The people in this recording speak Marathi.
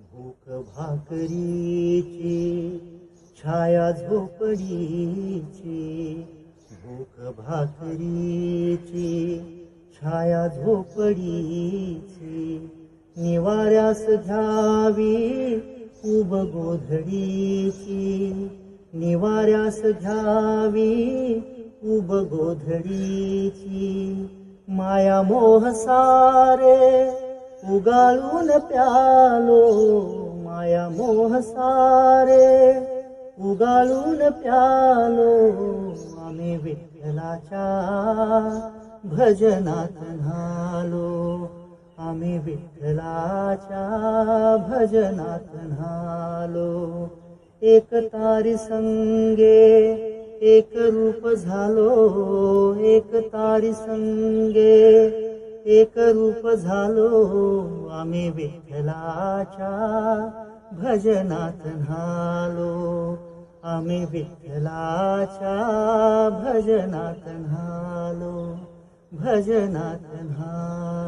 भूक भाकरीची छाया झोपडीची, भूक भाकरीची छाया झोपडीची, निवाऱ्यास घ्यावी उब गोधडीची, निवाऱ्यास घ्यावी उब गोधडीची, माया मोह सारे उगाळून प्यालो, माया मोह सारे उगाळून प्यालो, आम्ही विठ्ठलाच्या भजनात न्हालो, आम्ही विठ्ठलाच्या भजनात न्हालो. एक तारी संगे एक रूप झालो, एक तारी संगे एक रूप झालो, आम्ही विठ्ठलाच्या भजनात न्हालो, आम्ही विठ्ठलाच्या भजनात न्हालो, भजनात न्हालो.